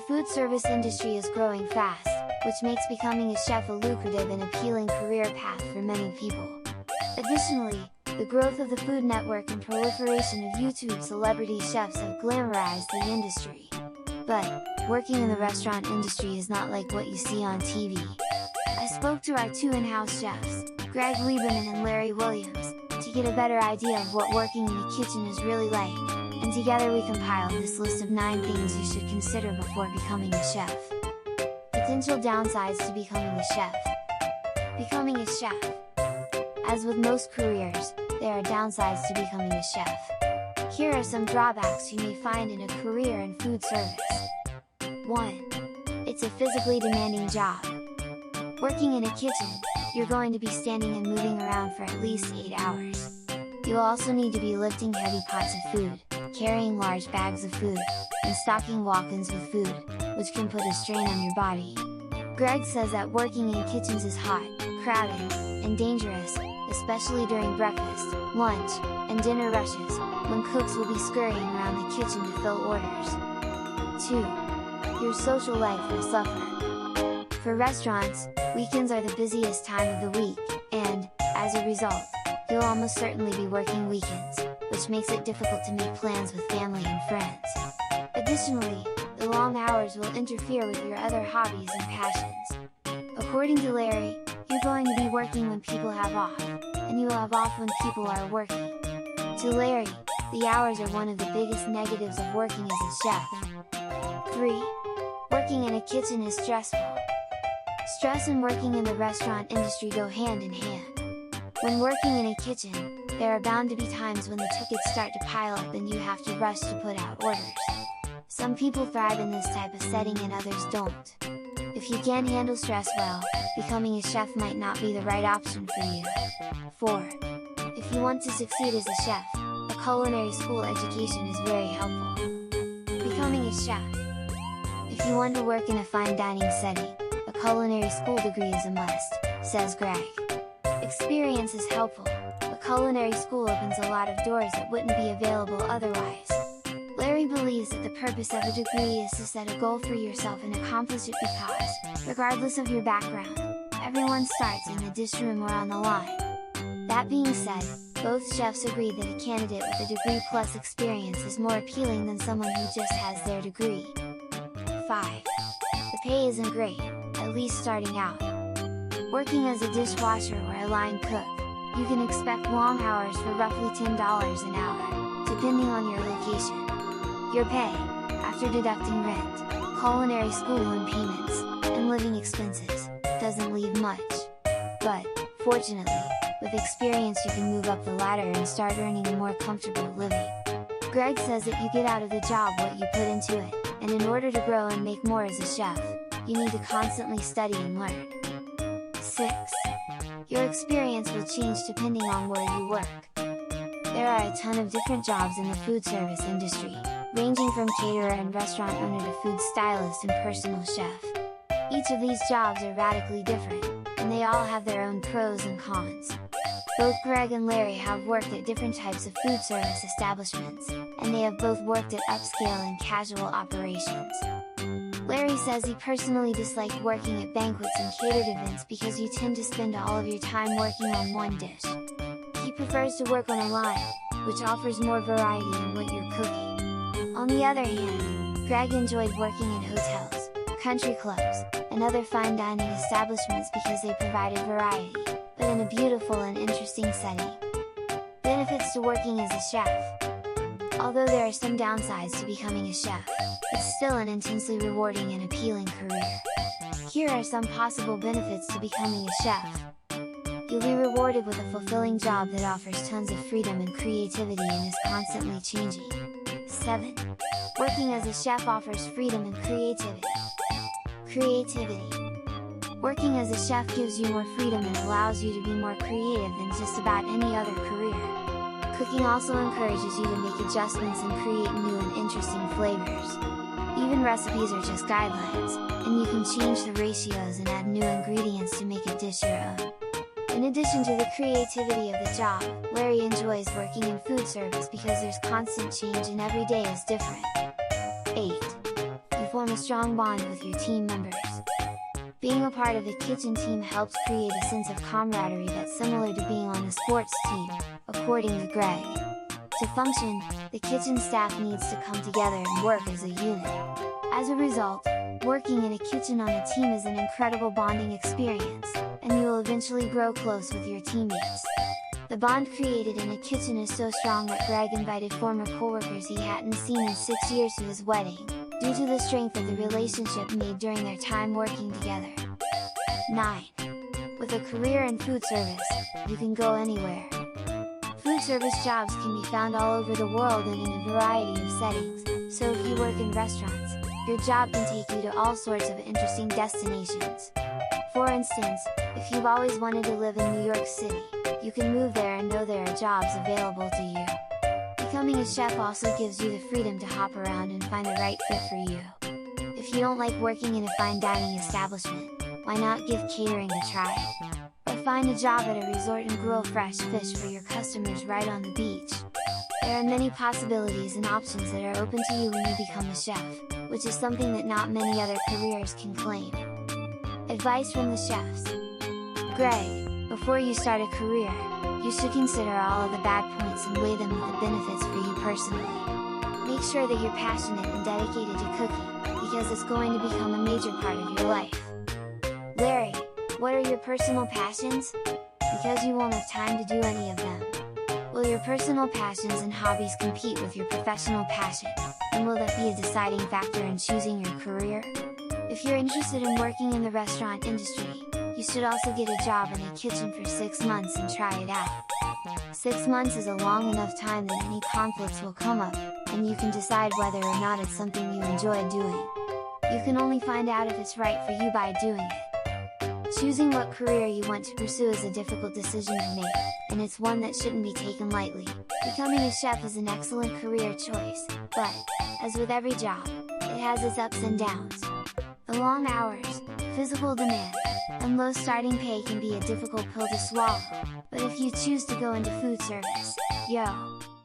food service industry is growing fast, which makes becoming a chef a lucrative and appealing career path for many people. Additionally, the growth of the Food Network and proliferation of YouTube celebrity chefs have glamorized the industry. But, working in the restaurant industry is not like what you see on TV. I spoke to our two in-house chefs, Greg Lieberman and Larry Williams, to get a better idea of what working in the kitchen is really like, and together we compiled this list of 9 things you should consider before becoming a chef. Potential downsides to becoming a chef. Becoming a chef. As with most careers, there are downsides to becoming a chef. Here are some drawbacks you may find in a career in food service. 1. It's a physically demanding job. Working in a kitchen, you're going to be standing and moving around for at least 8 hours. You'll also need to be lifting heavy pots of food, carrying large bags of food, and stocking walk-ins with food, which can put a strain on your body. Greg says that working in kitchens is hot, crowded, and dangerous, especially during breakfast, lunch, and dinner rushes, when cooks will be scurrying around the kitchen to fill orders. 2. Your social life will suffer. For restaurants, weekends are the busiest time of the week, and, as a result, you'll almost certainly be working weekends, which makes it difficult to make plans with family and friends. Additionally, the long hours will interfere with your other hobbies and passions. According to Larry, you're going to be working when people have off, and you will have off when people are working. To Larry, the hours are one of the biggest negatives of working as a chef. 3. Working in a kitchen is stressful. Stress and working in the restaurant industry go hand in hand. When working in a kitchen, there are bound to be times when the tickets start to pile up and you have to rush to put out orders. Some people thrive in this type of setting and others don't. If you can't handle stress well, becoming a chef might not be the right option for you. 4. If you want to succeed as a chef, a culinary school education is very helpful. Becoming a chef. If you want to work in a fine dining setting, a culinary school degree is a must, says Greg. Experience is helpful. A culinary school opens a lot of doors that wouldn't be available otherwise. Larry believes that the purpose of a degree is to set a goal for yourself and accomplish it because, regardless of your background, everyone starts in the dish room or on the line. That being said, both chefs agree that a candidate with a degree plus experience is more appealing than someone who just has their degree. 5. The pay isn't great, at least starting out. Working as a dishwasher or a line cook, you can expect long hours for roughly $10 an hour, depending on your location. Your pay, after deducting rent, culinary school loan payments, and living expenses, doesn't leave much. But, fortunately, with experience you can move up the ladder and start earning a more comfortable living. Greg says that you get out of the job what you put into it, and in order to grow and make more as a chef, you need to constantly study and learn. 6. Your experience will change depending on where you work. There are a ton of different jobs in the food service industry, ranging from caterer and restaurant owner to food stylist and personal chef. Each of these jobs are radically different, and they all have their own pros and cons. Both Greg and Larry have worked at different types of food service establishments, and they have both worked at upscale and casual operations. Larry says he personally disliked working at banquets and catered events because you tend to spend all of your time working on one dish. He prefers to work on a line, which offers more variety in what you're cooking. On the other hand, Greg enjoyed working in hotels, country clubs, and other fine dining establishments because they provided variety, but in a beautiful and interesting setting. Benefits to working as a chef. Although there are some downsides to becoming a chef, it's still an intensely rewarding and appealing career. Here are some possible benefits to becoming a chef. You'll be rewarded with a fulfilling job that offers tons of freedom and creativity and is constantly changing. 7. Working as a chef offers freedom and creativity. Creativity. Working as a chef gives you more freedom and allows you to be more creative than just about any other career. Cooking also encourages you to make adjustments and create new and interesting flavors. Even recipes are just guidelines, and you can change the ratios and add new ingredients to make a dish your own. In addition to the creativity of the job, Larry enjoys working in food service because there's constant change and every day is different. 8. You form form a strong bond with your team members. Being a part of the kitchen team helps create a sense of camaraderie that's similar to being on a sports team, according to Greg. To function, the kitchen staff needs to come together and work as a unit. As a result, working in a kitchen on a team is an incredible bonding experience, and you will eventually grow close with your teammates. The bond created in a kitchen is so strong that Greg invited former coworkers he hadn't seen in 6 years to his wedding, due to the strength of the relationship made during their time working together. 9. With a career in food service, you can go anywhere. Food service jobs can be found all over the world and in a variety of settings, so if you work in restaurants, your job can take you to all sorts of interesting destinations. For instance, if you've always wanted to live in New York City, you can move there and know there are jobs available to you. Becoming a chef also gives you the freedom to hop around and find the right fit for you. If you don't like working in a fine dining establishment, why not give catering a try? Or find a job at a resort and grill fresh fish for your customers right on the beach. There are many possibilities and options that are open to you when you become a chef, which is something that not many other careers can claim. Advice from the chefs. Greg, before you start a career, you should consider all of the bad points and weigh them with the benefits for you personally. Make sure that you're passionate and dedicated to cooking, because it's going to become a major part of your life. Larry, what are your personal passions? Because you won't have time to do any of them. Will your personal passions and hobbies compete with your professional passion, and will that be a deciding factor in choosing your career? If you're interested in working in the restaurant industry, you should also get a job in a kitchen for 6 months and try it out. 6 months is a long enough time that any conflicts will come up, and you can decide whether or not it's something you enjoy doing. You can only find out if it's right for you by doing it. Choosing what career you want to pursue is a difficult decision to make, and it's one that shouldn't be taken lightly. Becoming a chef is an excellent career choice, but, as with every job, it has its ups and downs. The long hours, physical demand, and low starting pay can be a difficult pill to swallow, but if you choose to go into food service, yo!